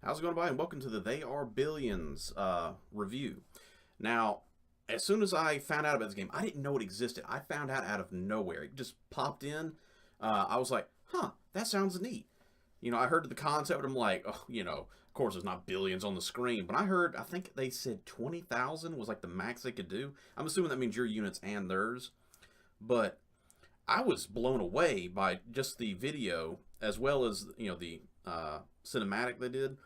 How's it going, everybody? And welcome to the They Are Billions review. Now, as soon as I found out about this game, I didn't know it existed. I found out of nowhere. It just popped in. I was like, huh, that sounds neat. I heard the concept, and I'm like, oh, of course there's not billions on the screen. But I think they said 20,000 was like the max they could do. I'm assuming that means your units and theirs. But I was blown away by just the video, as well as, the cinematic they did.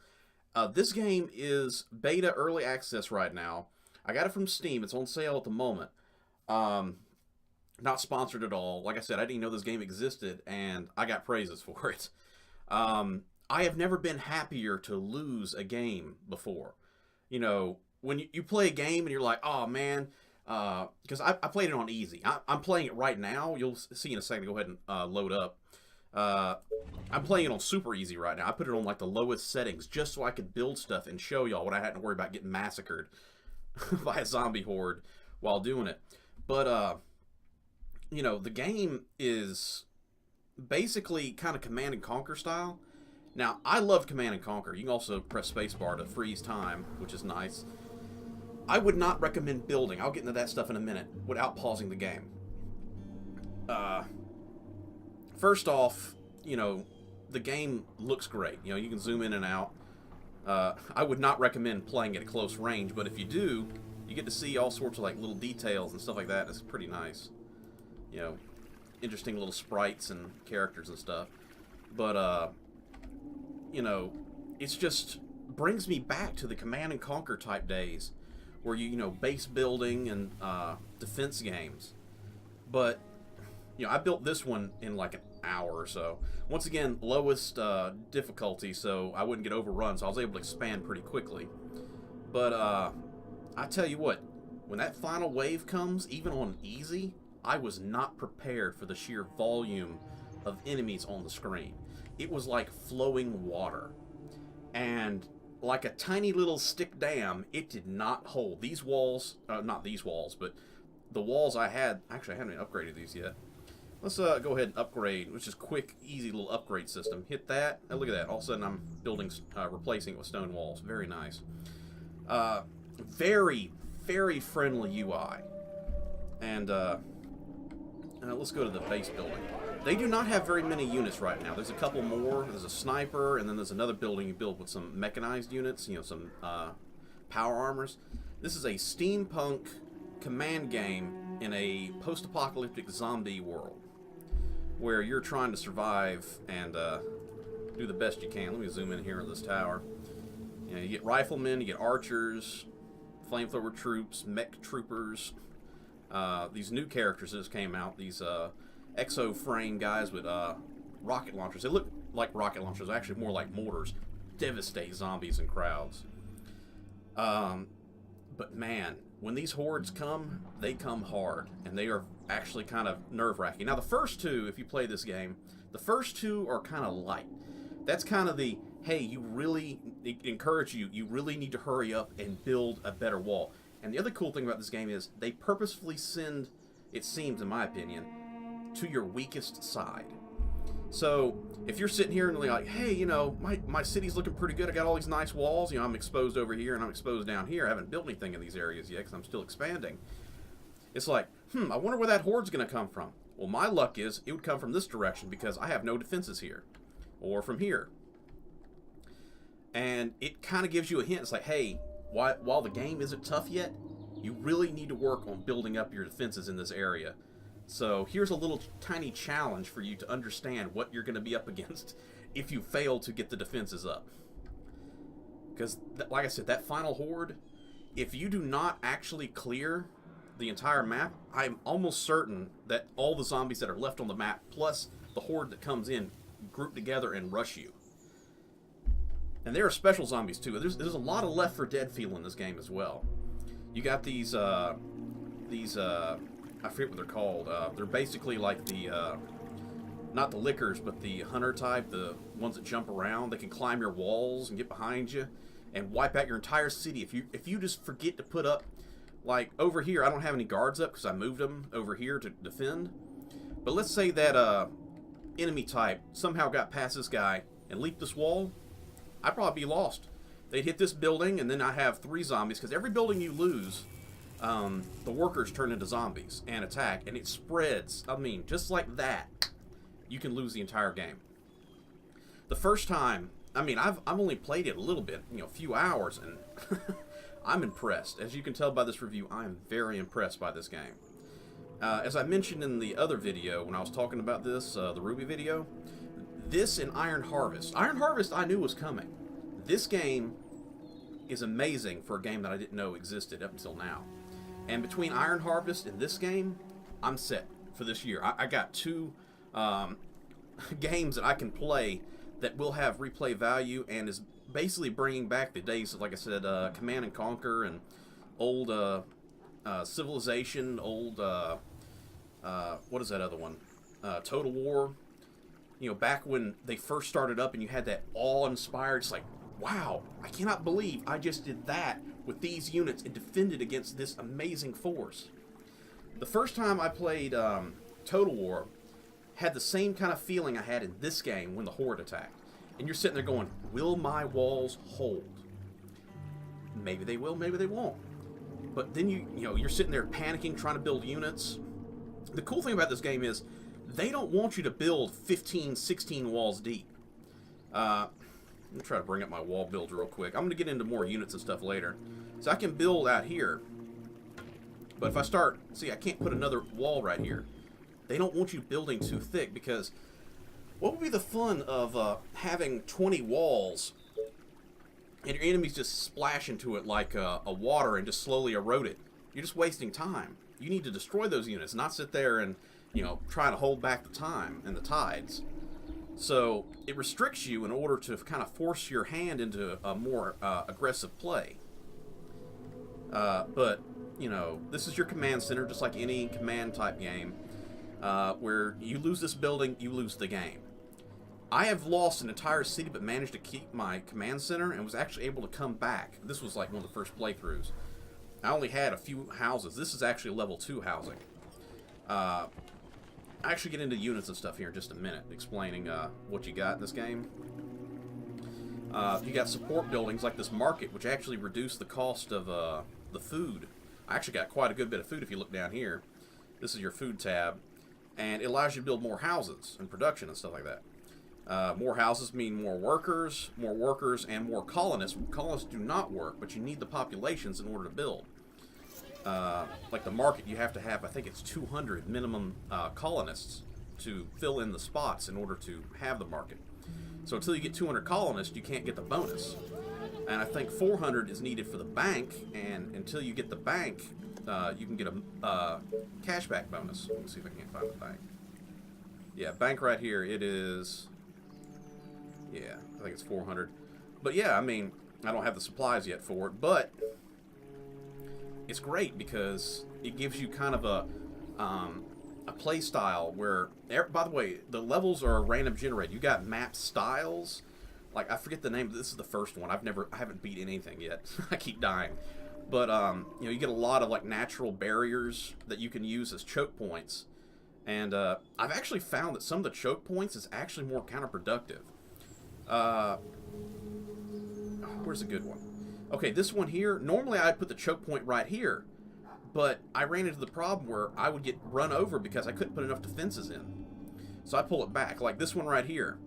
This game is beta early access right now. I got it from Steam. It's on sale at the moment. Not sponsored at all. Like I said, I didn't know this game existed, and I got praises for it. I have never been happier to lose a game before. When you play a game and you're like, oh man, because I played it on easy. I'm playing it right now. You'll see in a second. Go ahead and load up. I'm playing it on super easy right now. I put it on like the lowest settings just so I could build stuff and show y'all what I hadn't to worry about getting massacred by a zombie horde while doing it. But the game is basically kind of Command and Conquer style. Now, I love Command and Conquer. You can also press spacebar to freeze time, which is nice. I would not recommend building. I'll get into that stuff in a minute without pausing the game. First off, the game looks great. You can zoom in and out. I would not recommend playing at close range, but if you do, you get to see all sorts of like little details and stuff like that. It's pretty nice. Interesting little sprites and characters and stuff. But it's just brings me back to the Command and Conquer type days where base building and defense games. But I built this one in like an hour or so. Once again, lowest difficulty, so I wouldn't get overrun, so I was able to expand pretty quickly. But I tell you what, when that final wave comes, even on easy, I was not prepared for the sheer volume of enemies on the screen. It was like flowing water. And like a tiny little stick dam, it did not hold. These walls, not these walls, but the walls I had, actually I haven't even upgraded these yet. Let's go ahead and upgrade, which is quick, easy little upgrade system. Hit that, and look at that. All of a sudden I'm building, replacing it with stone walls. Very nice. Very, very friendly UI. And let's go to the base building. They do not have very many units right now. There's a couple more. There's a sniper, and then there's another building you build with some mechanized units, some power armors. This is a steampunk command game in a post-apocalyptic zombie world where you're trying to survive and do the best you can. Let me zoom in here on this tower. You get riflemen, you get archers, flamethrower troops, mech troopers. These new characters that just came out, these exo-frame guys with rocket launchers. They look like rocket launchers, actually more like mortars. Devastate zombies and crowds. But man, when these hordes come, they come hard, and they are actually kind of nerve-wracking. Now, the first two, if you play this game, the first two are kind of light. That's kind of the, hey, you really need to hurry up and build a better wall. And the other cool thing about this game is they purposefully send, it seems in my opinion, to your weakest side. So if you're sitting here and you're like, hey, my city's looking pretty good. I got all these nice walls. I'm exposed over here and I'm exposed down here. I haven't built anything in these areas yet because I'm still expanding. It's like, I wonder where that horde's going to come from. Well, my luck is it would come from this direction because I have no defenses here. Or from here. And it kind of gives you a hint. It's like, hey, while the game isn't tough yet, you really need to work on building up your defenses in this area. So here's a little tiny challenge for you to understand what you're going to be up against if you fail to get the defenses up. Because, like I said, that final horde, if you do not actually clear the entire map, I'm almost certain that all the zombies that are left on the map, plus the horde that comes in, group together and rush you. And there are special zombies too. There's a lot of Left 4 Dead feel in this game as well. You got these I forget what they're called. They're basically like the not the lickers, but the hunter type, the ones that jump around. They can climb your walls and get behind you and wipe out your entire city. If you just forget to put up, like over here, I don't have any guards up because I moved them over here to defend. But let's say that enemy type somehow got past this guy and leaped this wall. I'd probably be lost. They'd hit this building, and then I have 3 zombies, because every building you lose, the workers turn into zombies and attack, and it spreads. I mean, just like that, you can lose the entire game. The first time, I mean, I've only played it a little bit, a few hours, and I'm impressed. As you can tell by this review, I am very impressed by this game. As I mentioned in the other video, when I was talking about this, the Ruby video, this and Iron Harvest. Iron Harvest I knew was coming. This game is amazing for a game that I didn't know existed up until now. And between Iron Harvest and this game, I'm set for this year. I got 2 games that I can play that will have replay value and is basically bringing back the days of, like I said, Command and Conquer and old Civilization, old, what is that other one? Total War. Back when they first started up and you had that awe-inspired, it's like, wow, I cannot believe I just did that with these units and defended against this amazing force. The first time I played Total War had the same kind of feeling I had in this game when the Horde attacked. And you're sitting there going, will my walls hold? Maybe they will, maybe they won't. But then you're sitting there panicking, trying to build units. The cool thing about this game is they don't want you to build 15, 16 walls deep. Let me try to bring up my wall builds real quick. I'm going to get into more units and stuff later. So I can build out here. But if I start, see, I can't put another wall right here. They don't want you building too thick, because what would be the fun of having 20 walls and your enemies just splash into it like a water and just slowly erode it? You're just wasting time. You need to destroy those units, not sit there and, try to hold back the time and the tides. So it restricts you in order to kind of force your hand into a more aggressive play. But, this is your command center, just like any command type game, where you lose this building, you lose the game. I have lost an entire city but managed to keep my command center and was actually able to come back. This was like one of the first playthroughs. I only had a few houses. This is actually level 2 housing. I actually get into units and stuff here in just a minute, explaining what you got in this game. You got support buildings like this market, which actually reduce the cost of the food. I actually got quite a good bit of food if you look down here. This is your food tab, and it allows you to build more houses and production and stuff like that. More houses mean more workers, and more colonists. Colonists do not work, but you need the populations in order to build. Like the market, you have to have, I think it's 200 minimum colonists to fill in the spots in order to have the market. So until you get 200 colonists, you can't get the bonus. And I think 400 is needed for the bank, and until you get the bank, you can get a cashback bonus. Let me see if I can't find the bank. Yeah, bank right here, it is, yeah, I think it's 400. But yeah, I mean, I don't have the supplies yet for it, but it's great because it gives you kind of a play style where, by the way, the levels are random generated. You got map styles, like I forget the name. This is the first one. I haven't beat anything yet. I keep dying, but you get a lot of like natural barriers that you can use as choke points, and I've actually found that some of the choke points is actually more counterproductive. Where's a good one? Okay, this one here, normally I'd put the choke point right here, but I ran into the problem where I would get run over because I couldn't put enough defenses in. So I pull it back, like this one right here.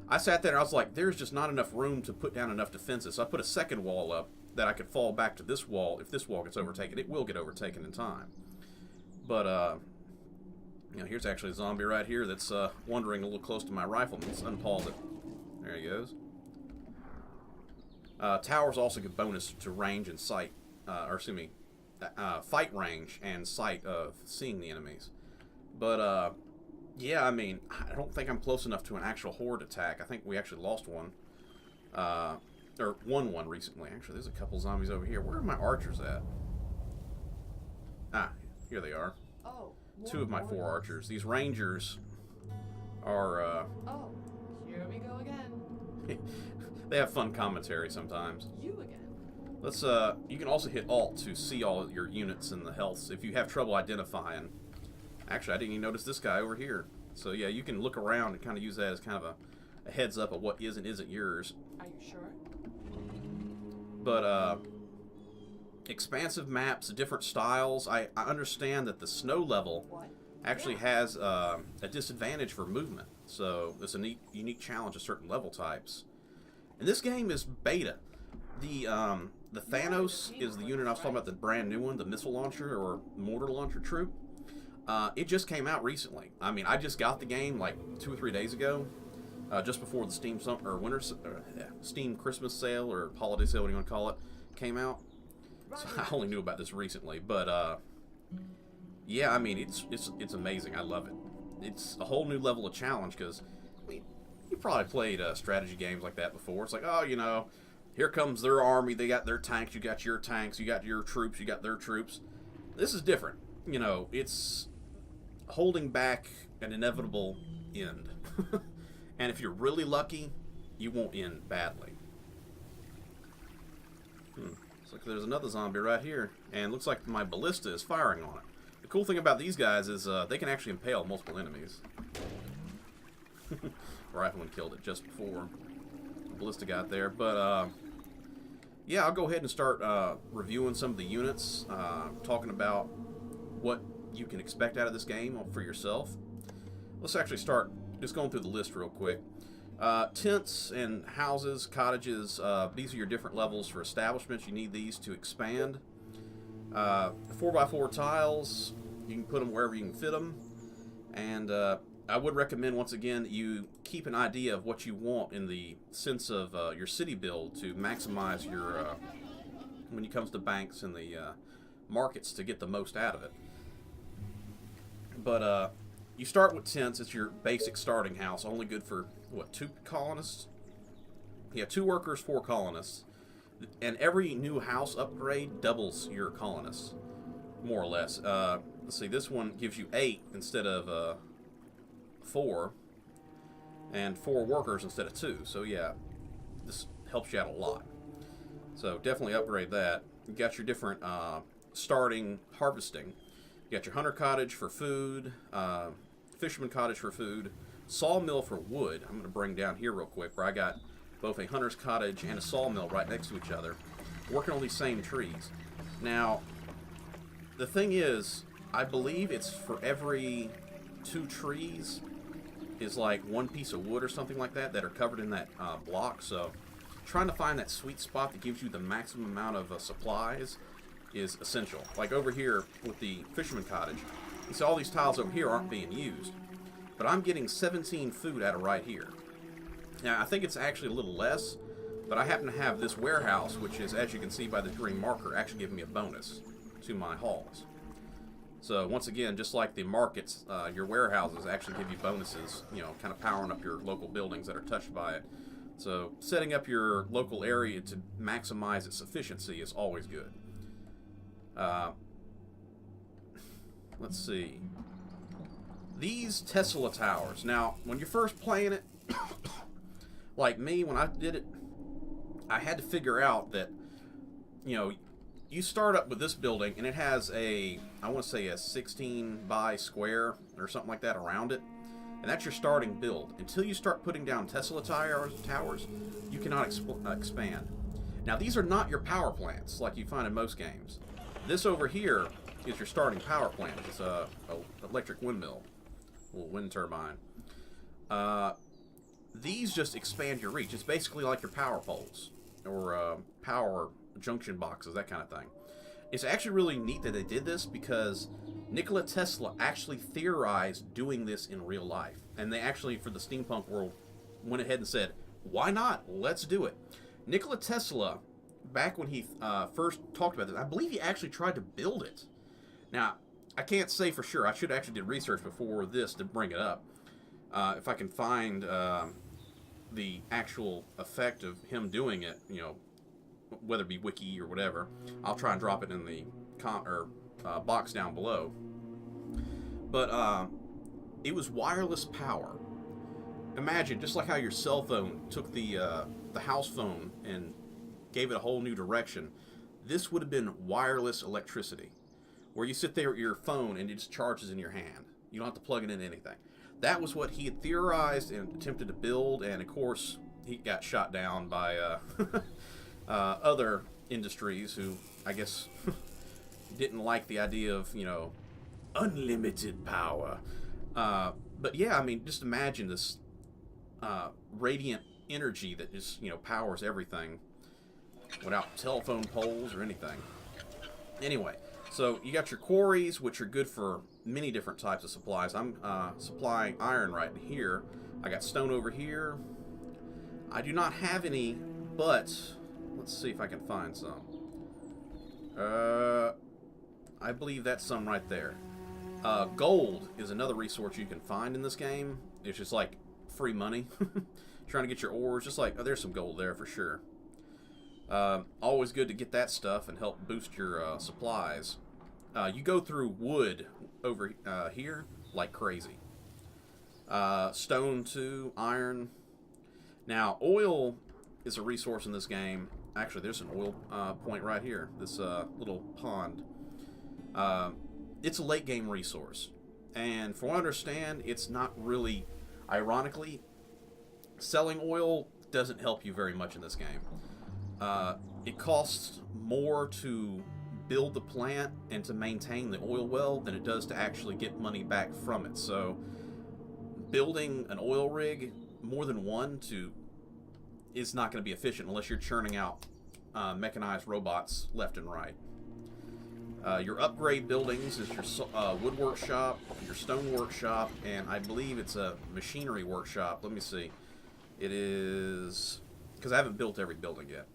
I sat there and I was like, there's just not enough room to put down enough defenses. So I put a second wall up that I could fall back to this wall. If this wall gets overtaken, it will get overtaken in time. But, here's actually a zombie right here that's wandering a little close to my rifle. Let's unpause it. There he goes. Towers also give bonus to range and sight, fight range and sight of seeing the enemies. But, yeah, I mean, I don't think I'm close enough to an actual horde attack. I think we actually lost one. Or won one recently. Actually, there's a couple zombies over here. Where are my archers at? Ah, here they are. Oh, 2 of my 4 archers. These rangers are, Oh, here we go again. they have fun commentary sometimes. You again. Let's, you can also hit Alt to see all your units and the healths if you have trouble identifying. Actually, I didn't even notice this guy over here. So yeah, you can look around and kind of use that as kind of a heads up of what is and isn't yours. Are you sure? But expansive maps, different styles. I understand that the snow level actually has a disadvantage for movement, so it's a unique challenge of certain level types. And this game is beta. The Thanos is the unit I was talking about, the brand new one, the missile launcher or mortar launcher troop. It just came out recently. I mean, I just got the game like 2 or 3 days ago, just before the Steam Steam Christmas sale or holiday sale, what do you want to call it, came out. So I only knew about this recently, but yeah, I mean, it's amazing. I love it. It's a whole new level of challenge because I mean, you probably played strategy games like that before. It's like, oh, you know, here comes their army. They got their tanks. You got your tanks. You got your troops. You got their troops. This is different. You know, it's holding back an inevitable end. And if you're really lucky, you won't end badly. Looks like there's another zombie right here, and looks like my ballista is firing on it. The cool thing about these guys is they can actually impale multiple enemies. Rifleman killed it just before the ballista got there, but yeah, I'll go ahead and start reviewing some of the units, talking about what you can expect out of this game for yourself. Let's actually start just going through the list real quick. Tents and houses, cottages, these are your different levels for establishments. You need these to expand. 4x4 tiles, you can put them wherever you can fit them. And I would recommend, once again, that you keep an idea of what you want in the sense of your city build to maximize your, when it comes to banks and the markets, to get the most out of it. But you start with tents. It's your basic starting house, only good for, what, 2 colonists? Yeah, 2 workers, 4 colonists. And every new house upgrade doubles your colonists, more or less. Let's see, this one gives you 8 instead of 4, and 4 workers instead of 2. So yeah, this helps you out a lot. So definitely upgrade that. You got your different starting harvesting. You got your hunter cottage for food, fisherman cottage for food, sawmill for wood. I'm going to bring down here real quick where I got both a hunter's cottage and a sawmill right next to each other, working on these same trees. Now, the thing is, I believe it's for every 2 trees is like 1 piece of wood or something like that that are covered in that block. So trying to find that sweet spot that gives you the maximum amount of supplies is essential. Like over here with the fisherman cottage, you see all these tiles over here aren't being used, but I'm getting 17 food out of right here. Now I think it's actually a little less, but I happen to have this warehouse, which is, as you can see by the green marker, actually giving me a bonus to my hauls. So once again, just like the markets, your warehouses actually give you bonuses, you know, kind of powering up your local buildings that are touched by it. So setting up your local area to maximize its efficiency is always good. Let's see. These Tesla towers. Now, when you're first playing it, like me, when I did it, I had to figure out that, you know, you start up with this building and it has I want to say a 16 by square or something like that around it. And that's your starting build. Until you start putting down Tesla towers, you cannot expand. Now, these are not your power plants like you find in most games. This over here is your starting power plant. It's a electric windmill, a little wind turbine. These just expand your reach. It's basically like your power poles or power junction boxes, that kind of thing. It's actually really neat that they did this because Nikola Tesla actually theorized doing this in real life. And they actually, for the steampunk world, went ahead and said, why not? Let's do it. Nikola Tesla, back when he first talked about this, I believe he actually tried to build it. Now, I can't say for sure. I should actually did research before this to bring it up. If I can find the actual effect of him doing it, you know, whether it be wiki or whatever, I'll try and drop it in the box down below. But it was wireless power. Imagine, just like how your cell phone took the house phone and gave it a whole new direction, this would have been wireless electricity, where you sit there with your phone and it just charges in your hand. You don't have to plug it into anything. That was what he had theorized and attempted to build, and of course he got shot down by other Industries, who I guess didn't like the idea of, unlimited power. But yeah, I mean, just imagine this radiant energy that just, powers everything without telephone poles or anything. Anyway, so you got your quarries, which are good for many different types of supplies. I'm supplying iron right here. I got stone over here. I do not have any, but let's see if I can find some. I believe that's some right there. Gold is another resource you can find in this game. It's just like free money. Trying to get your ores, just like, oh, there's some gold there for sure. Always good to get that stuff and help boost your supplies. You go through wood over here like crazy. Stone too, iron. Now, oil is a resource in this game. Actually, there's an oil point right here, this little pond. It's a late game resource. And from what I understand, it's not really, ironically, selling oil doesn't help you very much in this game. It costs more to build the plant and to maintain the oil well than it does to actually get money back from it. So building an oil rig, more than one, is not going to be efficient unless you're churning out mechanized robots left and right. Your upgrade buildings is your wood workshop, your stone workshop, and I believe it's a machinery workshop. Let me see. It is, because I haven't built every building yet.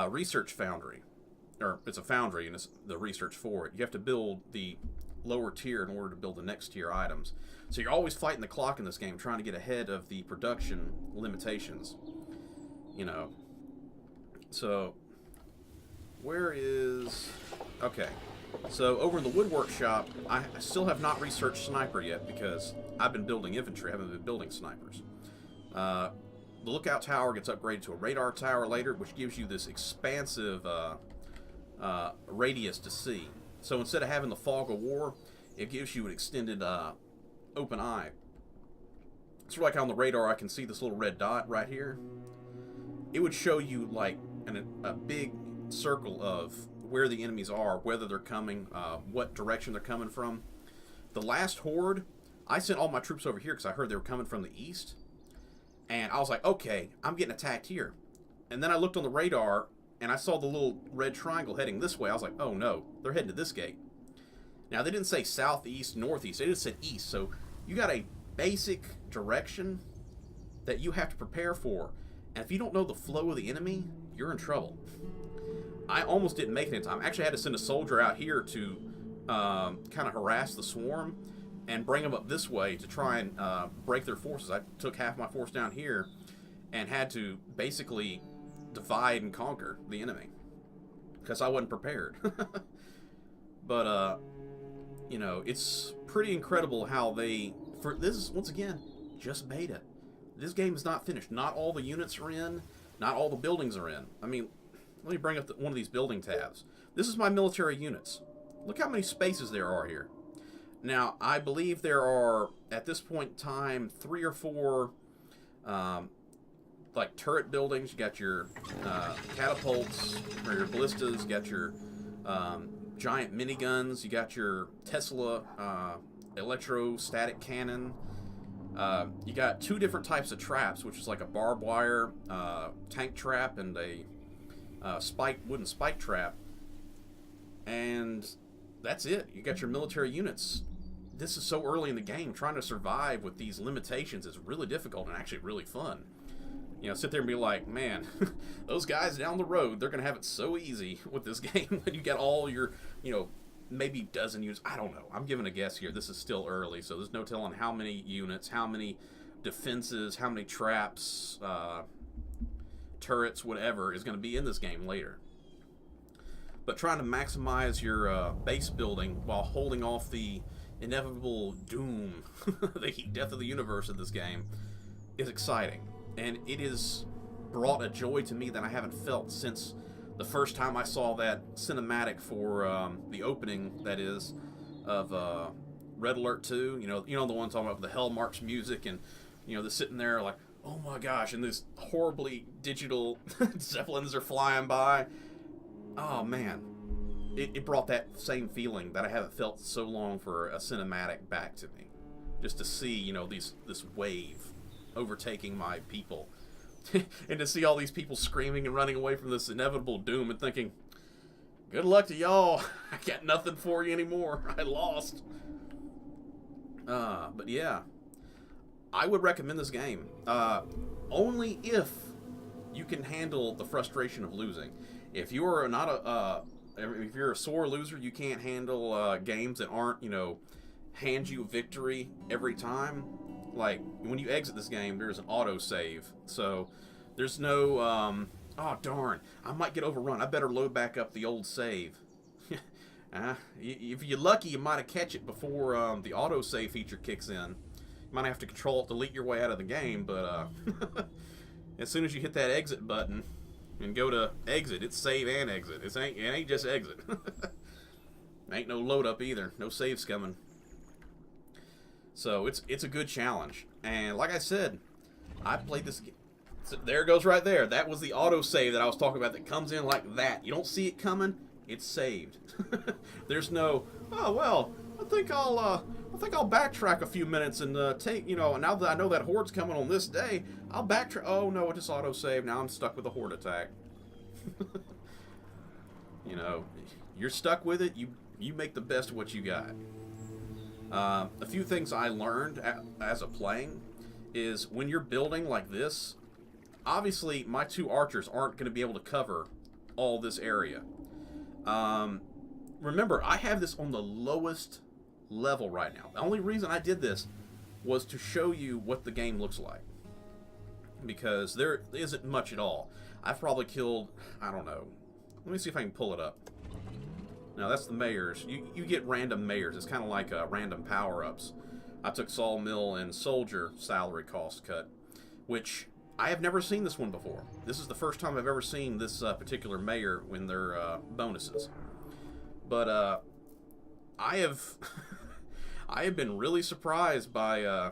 Research foundry, or it's a foundry and it's the research for it. You have to build the lower tier in order to build the next tier items. So you're always fighting the clock in this game, trying to get ahead of the production limitations. So where is... Okay. So over in the wood workshop, I still have not researched sniper yet because I've been building infantry. I haven't been building snipers. The lookout tower gets upgraded to a radar tower later, which gives you this expansive radius to see. So instead of having the fog of war, it gives you an extended open eye. So like on the radar, I can see this little red dot right here. It would show you like a big circle of where the enemies are, whether they're coming, what direction they're coming from. The last horde, I sent all my troops over here because I heard they were coming from the east. And I was like, okay, I'm getting attacked here. And then I looked on the radar, and I saw the little red triangle heading this way. I was like, oh no, they're heading to this gate. Now, they didn't say southeast, northeast. They just said east. So you got a basic direction that you have to prepare for. And if you don't know the flow of the enemy, you're in trouble. I almost didn't make it in time. I actually had to send a soldier out here to kind of harass the swarm and bring them up this way to try and break their forces. I took half my force down here and had to basically divide and conquer the enemy because I wasn't prepared. But, it's pretty incredible how this is, once again, just beta. This game is not finished. Not all the units are in. Not all the buildings are in. I mean, let me bring up one of these building tabs. This is my military units. Look how many spaces there are here. Now, I believe there are, at this point in time, 3 or 4, like, turret buildings. You got your catapults, or your ballistas. You got your giant miniguns. You got your Tesla electrostatic cannon. You got 2 different types of traps, which is like a barbed wire tank trap and a wooden spike trap. And that's it. You got your military units. This is so early in the game. Trying to survive with these limitations is really difficult and actually really fun. Sit there and be like, man, those guys down the road, they're going to have it so easy with this game when you got all your, maybe dozen units. I don't know. I'm giving a guess here. This is still early, so there's no telling how many units, how many defenses, how many traps, turrets, whatever, is going to be in this game later. But trying to maximize your base building while holding off the inevitable doom, the death of the universe of this game, is exciting. And it has brought a joy to me that I haven't felt since the first time I saw that cinematic for the opening, that is, of Red Alert 2. The one talking about the Hell Marks music, and they're sitting there like, oh my gosh, and these horribly digital zeppelins are flying by. oh man, it brought that same feeling that I haven't felt so long for a cinematic back to me. Just to see, you know, this wave overtaking my people. And to see all these people screaming and running away from this inevitable doom and thinking, good luck to y'all. I got nothing for you anymore. I lost. But yeah, I would recommend this game. Only if you can handle the frustration of losing. If you're not if you're a sore loser, you can't handle games that aren't, you know, hand you victory every time. Like, when you exit this game, there's an auto-save. So, there's no, oh, darn, I might get overrun. I better load back up the old save. If you're lucky, you might have catch it before the auto-save feature kicks in. You might have to Control-Delete your way out of the game, but as soon as you hit that exit button and go to exit, it's save and exit. It ain't just exit. Ain't no load-up either. No saves coming. So it's a good challenge, and like I said, I played this. So there it goes right there. That was the autosave that I was talking about. That comes in like that. You don't see it coming. It's saved. There's no. Oh well, I think I'll backtrack a few minutes and take. You know, now that I know that horde's coming on this day, I'll backtrack. Oh no, it just autosaved. Now I'm stuck with a horde attack. You know, you're stuck with it. You make the best of what you got. A few things I learned as a playing is when you're building like this, obviously my two archers aren't going to be able to cover all this area. Remember, I have this on the lowest level right now. The only reason I did this was to show you what the game looks like, because there isn't much at all. I've probably killed, I don't know, let me see if I can pull it up. Now, that's the mayors. You get random mayors. It's kind of like random power-ups. I took Sawmill and Soldier salary cost cut, which I have never seen this one before. This is the first time I've ever seen this particular mayor when they're bonuses. But I have I have been really surprised by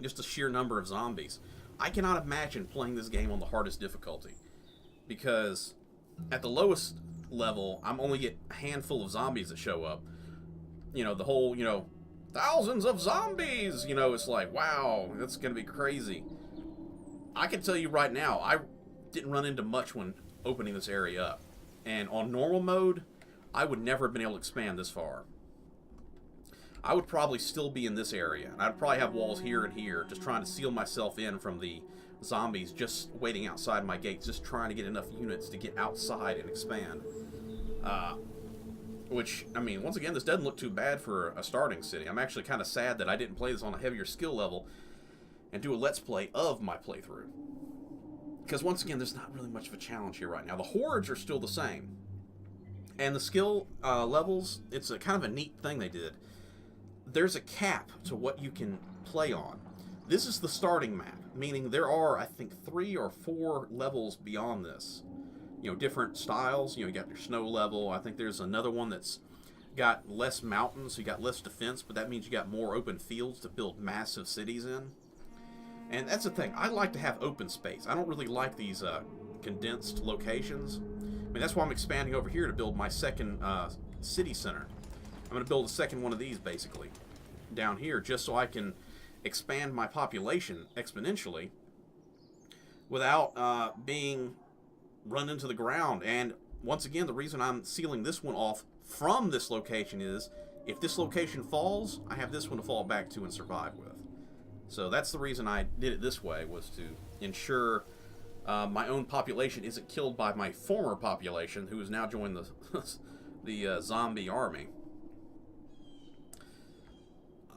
just the sheer number of zombies. I cannot imagine playing this game on the hardest difficulty, because at the lowest level, I'm only get a handful of zombies that show up. You know, the whole, you know, thousands of zombies! You know, it's like, wow, that's gonna be crazy. I can tell you right now, I didn't run into much when opening this area up. And on normal mode, I would never have been able to expand this far. I would probably still be in this area. And I'd probably have walls here and here, just trying to seal myself in from the zombies just waiting outside my gates, just trying to get enough units to get outside and expand. Which, I mean, once again, this doesn't look too bad for a starting city. I'm actually kind of sad that I didn't play this on a heavier skill level and do a let's play of my playthrough. Because once again, there's not really much of a challenge here right now. The hordes are still the same. And the skill levels, it's a kind of a neat thing they did. There's a cap to what you can play on. This is the starting map, meaning there are, I think, 3 or 4 levels beyond this. You know, different styles. You know, you got your snow level. I think there's another one that's got less mountains, so you got less defense, but that means you got more open fields to build massive cities in. And that's the thing. I like to have open space. I don't really like these condensed locations. I mean, that's why I'm expanding over here to build my second city center. I'm going to build a second one of these, basically, down here, just so I can expand my population exponentially without being run into the ground. And once again, the reason I'm sealing this one off from this location is if this location falls, I have this one to fall back to and survive with. So that's the reason I did it this way, was to ensure my own population isn't killed by my former population, who has now joined the zombie army.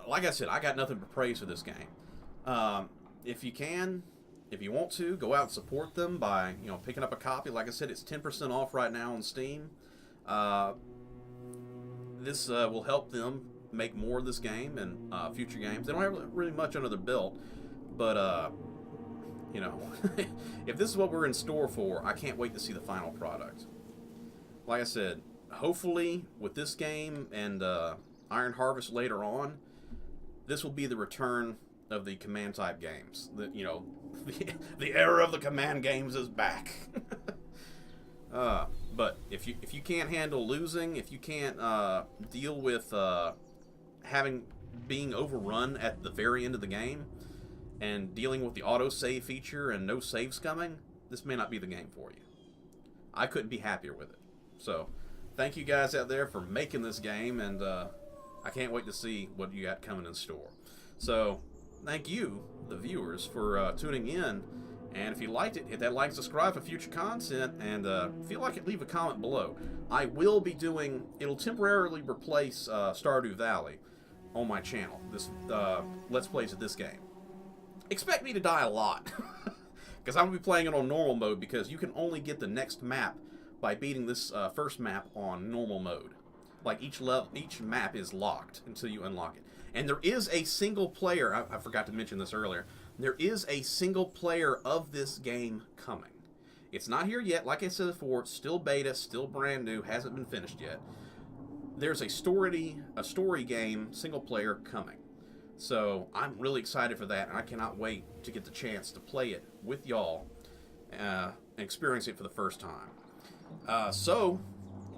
Like I said, I got nothing but praise for this game. If you can, if you want to, go out and support them by, you know, picking up a copy. Like I said, it's 10% off right now on Steam. This will help them make more of this game and future games. They don't have really much under their belt, but you know, if this is what we're in store for, I can't wait to see the final product. Like I said, hopefully with this game and Iron Harvest later on, this will be the return of the command type games. You know, the era of the command games is back. But if if you can't handle losing, if you can't deal with being overrun at the very end of the game, and dealing with the autosave feature and no saves coming, this may not be the game for you. I couldn't be happier with it. So, thank you guys out there for making this game, and I can't wait to see what you got coming in store. So, thank you, the viewers, for tuning in. And if you liked it, hit that like, subscribe for future content, and if you like it, leave a comment below. I will be doing, it'll temporarily replace Stardew Valley on my channel. This Let's Plays of this game. Expect me to die a lot, because I'm going to be playing it on normal mode, because you can only get the next map by beating this first map on normal mode. Like, each map is locked until you unlock it. And there is a single player, I forgot to mention this earlier, there is a single player of this game coming. It's not here yet, like I said before, still beta, still brand new, hasn't been finished yet. There's a story game, single player, coming. So I'm really excited for that, and I cannot wait to get the chance to play it with y'all and experience it for the first time. So,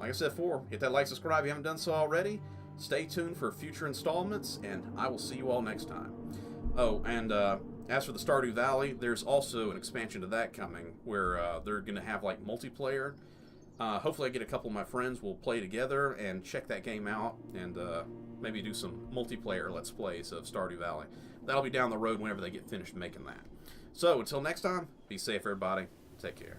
like I said before, hit that like, subscribe if you haven't done so already. Stay tuned for future installments, and I will see you all next time. Oh, and as for the Stardew Valley, there's also an expansion to that coming, where they're going to have, like, multiplayer. Hopefully I get a couple of my friends, we'll play together and check that game out, and maybe do some multiplayer Let's Plays of Stardew Valley. That'll be down the road whenever they get finished making that. So, until next time, be safe, everybody. Take care.